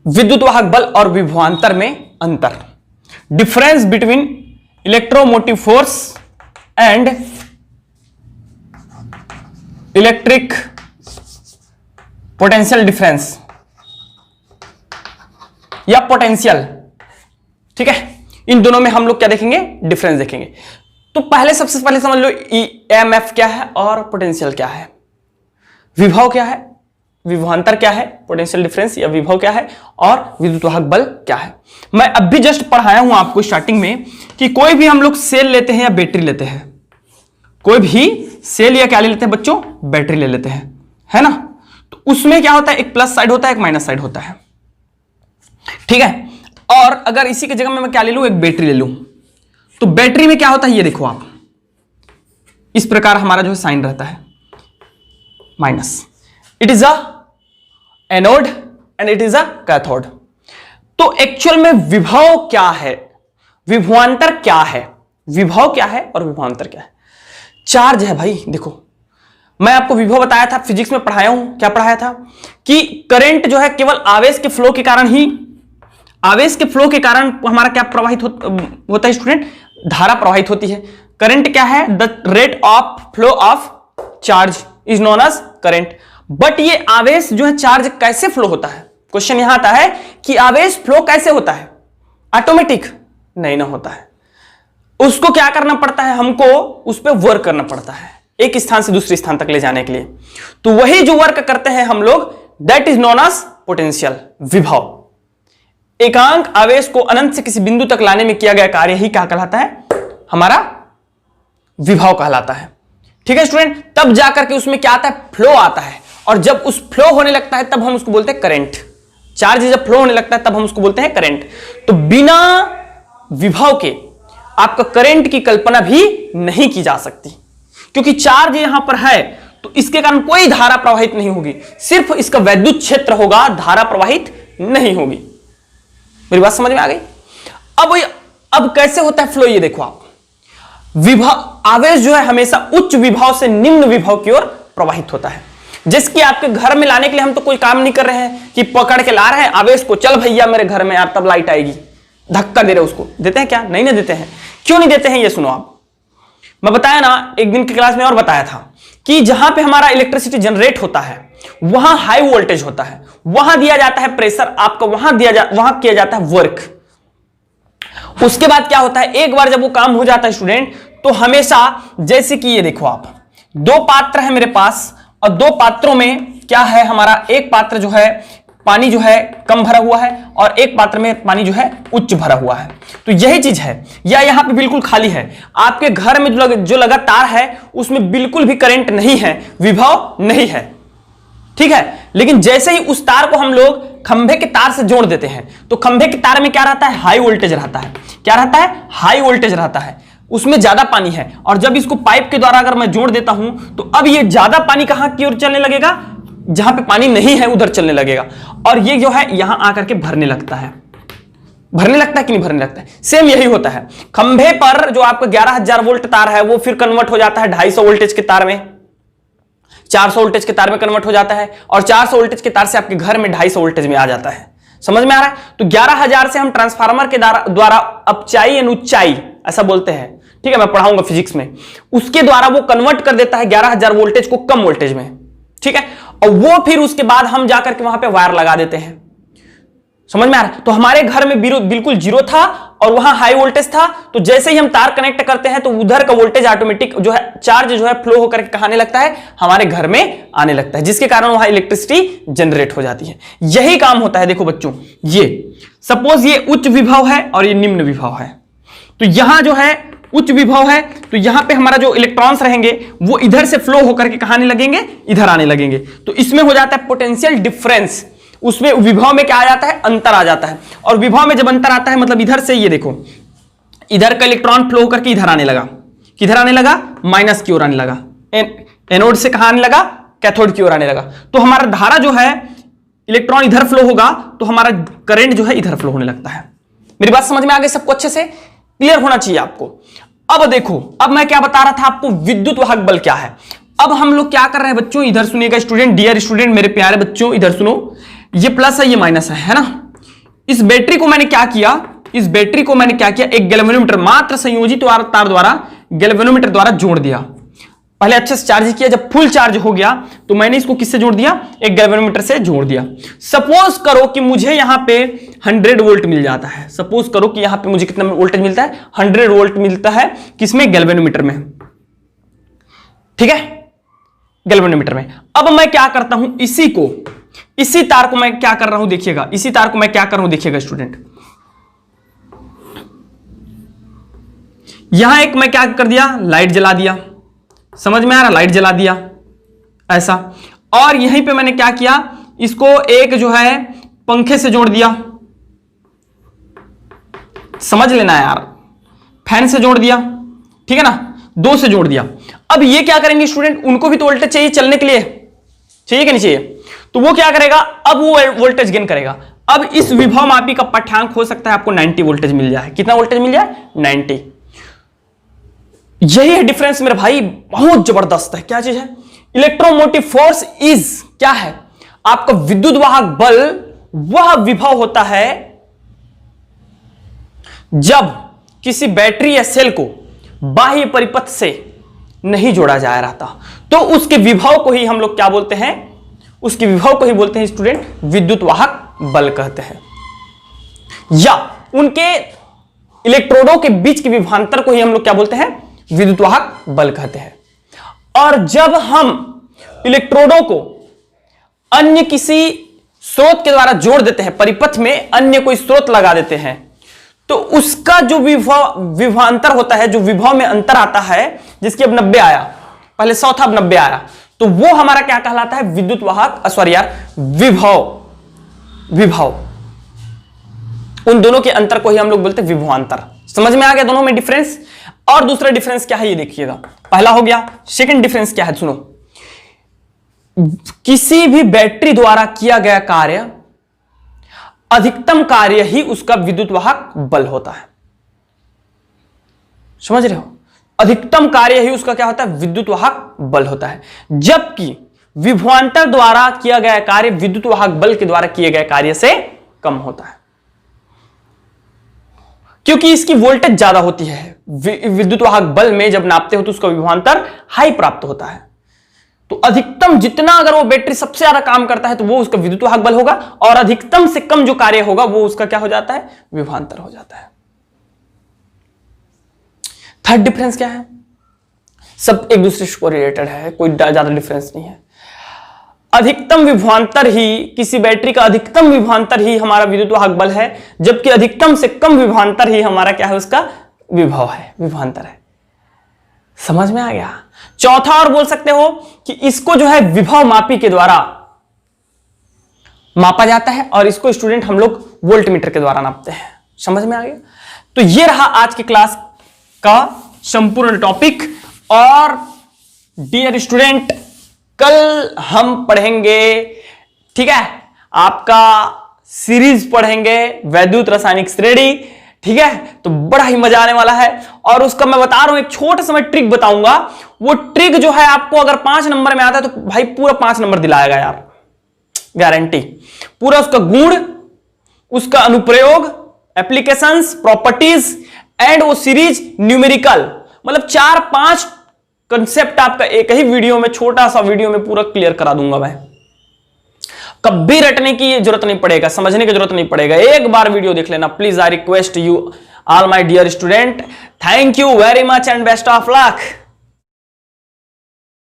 विद्युत वाहक बल और विभवांतर में अंतर, difference between electromotive force and electric potential difference या पोटेंशियल, ठीक है। इन दोनों में हम लोग क्या देखेंगे, डिफरेंस देखेंगे। तो पहले सबसे पहले समझ लो ईएमएफ क्या है और पोटेंशियल क्या है, विभव क्या है, विभवांतर क्या है, पोटेंशियल डिफरेंस या विभव क्या है, और विद्युत वाहक बल क्या है। मैं अभी जस्ट पढ़ाया हूं आपको स्टार्टिंग में कि कोई भी हम लोग सेल लेते हैं या बैटरी लेते हैं, कोई भी सेल या क्या ले लेते हैं बच्चों, बैटरी ले लेते हैं, है ना। तो उसमें क्या होता है, एक प्लस साइड होता है, एक माइनस साइड होता है, ठीक है। और अगर इसी की जगह में मैं क्या ले लूं, एक बैटरी ले लूं, तो बैटरी में क्या होता है, ये देखो आप, इस प्रकार हमारा जो है साइन रहता है minus, it is a anode and it is a cathode. तो एक्चुअल में विभव क्या है, विभवांतर क्या है, विभव क्या है और विभवांतर क्या है, चार्ज है भाई। देखो मैं आपको विभव बताया था, फिजिक्स में पढ़ाया हूं, क्या पढ़ाया था कि करंट जो है केवल आवेश के फ्लो के कारण ही, आवेश के फ्लो के कारण हमारा क्या प्रवाहित होता है स्टूडेंट, धारा प्रवाहित होती है। करंट क्या है, the rate of flow of charge is known as current. But ये आवेश जो है चार्ज कैसे फ्लो होता है, क्वेश्चन यहां आता है कि आवेश फ्लो कैसे होता है, ऑटोमेटिक नहीं ना होता है, उसको क्या करना पड़ता है, हमको उस पर वर्क करना पड़ता है एक स्थान से दूसरे स्थान तक ले जाने के लिए। तो वही जो वर्क करते हैं हम लोग, that is known as potential, विभव। एकांक आवेश को अनंत से किसी बिंदु तक लाने में किया गया कार्य ही क्या कहलाता है, हमारा विभव कहलाता है, ठीक है स्टूडेंट। तब जाकर के उसमें क्या आता है, फ्लो आता है, और जब उस फ्लो होने लगता है तब हम उसको बोलते हैं करंट। चार्ज जब फ्लो होने लगता है तब हम उसको बोलते हैं करंट। तो बिना विभव के आपका करंट की कल्पना भी नहीं की जा सकती, क्योंकि चार्ज यहां पर है तो इसके कारण कोई धारा प्रवाहित नहीं होगी, सिर्फ इसका वैद्युत क्षेत्र होगा, धारा प्रवाहित नहीं होगी। मेरी बात समझ में आ गई। अब कैसे होता है फ्लो, ये देखो आप, विभव आवेश जो है हमेशा उच्च विभव से निम्न विभव की ओर प्रवाहित होता है। जिसकी आपके घर में लाने के लिए हम तो कोई काम नहीं कर रहे हैं कि पकड़ के ला रहे हैं आवेश को, चल भैया मेरे घर में यार तब लाइट आएगी, धक्का दे रहे उसको, देते हैं क्या, नहीं ना देते हैं। क्यों नहीं देते हैं ये सुनो आप, मैं बताया ना एक दिन की क्लास में और बताया था कि जहां पे हमारा इलेक्ट्रिसिटी जनरेट होता है वहां हाई वोल्टेज होता है, वहां दिया जाता है प्रेशर आपका, वहां किया जाता है वर्क। उसके बाद क्या होता है, एक बार जब वो काम हो जाता है स्टूडेंट, तो हमेशा जैसे कि ये देखो आप, दो पात्र है मेरे पास, और दो पात्रों में क्या है हमारा, एक पात्र जो है पानी जो है कम भरा हुआ है और एक पात्र में पानी जो है उच्च भरा हुआ है। तो यही चीज है, या यहां पे बिल्कुल खाली है, आपके घर में जो लगा तार है उसमें बिल्कुल भी करंट नहीं है, विभव नहीं है, ठीक है। लेकिन जैसे ही उस तार को हम लोग खंभे के तार से जोड़ देते हैं तो खंभे के तार में क्या रहता है, हाई वोल्टेज रहता है। क्या रहता है, हाई वोल्टेज रहता है, उसमें ज्यादा पानी है। और जब इसको पाइप के द्वारा अगर मैं जोड़ देता हूं तो अब ये ज्यादा पानी कहां की ओर चलने लगेगा, जहां पे पानी नहीं है उधर चलने लगेगा, और ये जो है यहां आकर के भरने लगता है। भरने लगता है कि नहीं भरने लगता है, सेम यही होता है। खंभे पर जो आपका 11,000 वोल्ट तार है वो फिर कन्वर्ट हो जाता है 250 वोल्टेज के तार में, 400 वोल्टेज के तार में कन्वर्ट हो जाता है, और 400 वोल्टेज के तार से आपके घर में 250 वोल्टेज में आ जाता है। समझ में आ रहा है। तो 11,000 से हम ट्रांसफार्मर के द्वारा अपचाई एंड ऊंचाई ऐसा बोलते हैं, ठीक है, मैं पढ़ाऊंगा फिजिक्स में, उसके द्वारा वो कन्वर्ट कर देता है 11,000 वोल्टेज को कम वोल्टेज में, ठीक है। और वो फिर उसके बाद हम जाकर के वहां पे वायर लगा देते हैं। समझ में आ रहा है। तो हमारे घर में बिल्कुल जीरो था और वहां हाई वोल्टेज था, तो जैसे ही हम तार कनेक्ट करते हैं तो उधर का वोल्टेज ऑटोमेटिक जो है, चार्ज जो है फ्लो होकर के कहां आने लगता है, हमारे घर में आने लगता है, जिसके कारण वहां इलेक्ट्रिसिटी जनरेट हो जाती है। यही काम होता है। देखो बच्चों, ये सपोज ये उच्च विभव है और ये निम्न विभव है, तो यहां जो है उच्च विभव है, तो यहां पे हमारा जो इलेक्ट्रॉन्स रहेंगे वो इधर से फ्लो होकर के कहां आने लगेंगे, इधर आने लगेंगे। तो इसमें हो जाता है पोटेंशियल डिफरेंस, उसमें विभव में क्या आ जाता है, अंतर आ जाता है। और विभव में जब अंतर आता है मतलब इधर से ये देखो, इधर का इलेक्ट्रॉन फ्लो होकर के इधर आने लगा, किधर आने लगा, माइनस की ओर आने लगा, एनोड से कहां आने लगा, कैथोड की ओर आने लगा। तो हमारा धारा जो है, इलेक्ट्रॉन इधर फ्लो होगा तो हमारा करंट जो है इधर फ्लो होने लगता है। मेरी बात समझ में आ गई सबको, अच्छे से क्लियर होना चाहिए आपको। अब देखो, अब मैं क्या बता रहा था आपको, विद्युत वाहक बल क्या है। अब हम लोग क्या कर रहे हैं बच्चों, इधर सुनिएगा स्टूडेंट, डियर स्टूडेंट, मेरे प्यारे बच्चों इधर सुनो, ये प्लस है ये माइनस है ना। इस बैटरी को मैंने क्या किया, इस बैटरी को मैंने क्या किया, एक गैल्वेनोमीटर मात्र संयोजित तार द्वारा गैल्वेनोमीटर द्वारा जोड़ दिया। पहले अच्छे से चार्ज किया, जब फुल चार्ज हो गया तो मैंने इसको किससे जोड़ दिया, एक गैल्वेनोमीटर से जोड़ दिया। सपोज करो कि मुझे यहां पे 100 वोल्ट मिल जाता है, सपोज करो कि यहां पे मुझे कितना वोल्टेज मिलता है, 100 वोल्ट मिलता है, किसमें, गैल्वेनोमीटर में, ठीक है, गैल्वेनोमीटर में। अब मैं क्या करता हूं, इसी तार को मैं क्या कर रहा हूं, देखिएगा, इसी तार को मैं क्या कर रहा हूं, देखिएगा स्टूडेंट, यहां एक मैं क्या कर दिया, लाइट जला दिया, समझ में आ रहा, लाइट जला दिया ऐसा, और यहीं पे मैंने क्या किया, इसको एक जो है पंखे से जोड़ दिया, समझ लेना यार, फैन से जोड़ दिया, ठीक है ना, 2 से जोड़ दिया। अब ये क्या करेंगे स्टूडेंट, उनको भी तो वोल्टेज चाहिए चलने के लिए, चाहिए कि नहीं चाहिए, तो वो क्या करेगा, अब वो वोल्टेज गेन करेगा। अब इस विभव मापी का पाठ्यांक हो सकता है आपको 90 वोल्टेज मिल जाए, कितना वोल्टेज मिल जाए, 90। यही है डिफरेंस मेरे भाई, बहुत जबरदस्त है। क्या चीज है, इलेक्ट्रोमोटिव फोर्स इज क्या है, आपका विद्युत वाहक बल वह विभव होता है जब किसी बैटरी या सेल को बाह्य परिपथ से नहीं जोड़ा जा रहा था, तो उसके विभव को ही हम लोग क्या बोलते हैं, उसके विभव को ही बोलते हैं स्टूडेंट विद्युत वाहक बल कहते हैं, या उनके इलेक्ट्रोडों के बीच के विभवांतर को ही हम लोग क्या बोलते हैं, विद्युत वाहक बल कहते हैं। और जब हम इलेक्ट्रोडों को अन्य किसी स्रोत के द्वारा जोड़ देते हैं, परिपथ में अन्य कोई स्रोत लगा देते हैं, तो उसका जो विभवांतर होता है, जो विभव में अंतर आता है, जिसकी अब 90 आया, पहले 100 था अब 90 आया, तो वो हमारा क्या कहलाता है, विद्युत वाहक, सॉरी यार, विभव। उन दोनों के अंतर को ही हम लोग बोलते हैं विभवांतर। समझ में आ गया दोनों में डिफरेंस। और दूसरा डिफरेंस क्या है ये देखिएगा, पहला हो गया, सेकंड डिफरेंस क्या है सुनो, किसी भी बैटरी द्वारा किया गया कार्य, अधिकतम कार्य ही उसका विद्युत वाहक बल होता है, समझ रहे हो, अधिकतम कार्य ही उसका क्या होता है, विद्युत वाहक बल होता है, जबकि विभवांतर द्वारा किया गया कार्य विद्युत वाहक बल के द्वारा किए गए कार्य से कम होता है, क्योंकि इसकी वोल्टेज ज्यादा होती है। विद्युत वाहक बल में जब नापते हो तो उसका विभवांतर हाई प्राप्त होता है, तो अधिकतम जितना अगर वो बैटरी सबसे ज्यादा काम करता है तो वो उसका विद्युत वाहक बल होगा, और अधिकतम से कम जो कार्य होगा वो उसका क्या हो जाता है, विभवांतर हो जाता है। थर्ड डिफरेंस क्या है, सब एक दूसरे से रिलेटेड है, कोई ज्यादा डिफरेंस नहीं है। अधिकतम विभवांतर ही, किसी बैटरी का अधिकतम विभवांतर ही हमारा विद्युत वाहक बल है, जबकि अधिकतम से कम विभवांतर ही हमारा क्या है, उसका विभव है, विभवांतर है। समझ में आ गया। चौथा और बोल सकते हो कि इसको जो है विभव मापी के द्वारा मापा जाता है, और इसको स्टूडेंट हम लोग वोल्ट मीटर के द्वारा नापते हैं। समझ में आ गया। तो ये रहा आज की क्लास का संपूर्ण टॉपिक। और डियर स्टूडेंट, कल हम पढ़ेंगे, ठीक है, आपका सीरीज पढ़ेंगे वैद्युत रासायनिक श्रेणी, ठीक है, तो बड़ा ही मजा आने वाला है। और उसका मैं बता रहा हूं, एक छोटा सा मैं ट्रिक बताऊंगा, वो ट्रिक जो है आपको अगर 5 नंबर में आता है तो भाई पूरा 5 नंबर दिलाएगा यार, गारंटी। पूरा उसका गुण, उसका अनुप्रयोग, एप्लीकेशंस, प्रॉपर्टीज एंड वो सीरीज न्यूमेरिकल, मतलब 4-5 कंसेप्ट आपका एक ही वीडियो में, छोटा सा वीडियो में पूरा क्लियर करा दूंगा मैं। कभी रटने की जरूरत नहीं पड़ेगा, समझने की जरूरत नहीं पड़ेगा, एक बार वीडियो देख लेना please. I request you all my dear student, thank you very much and best of luck.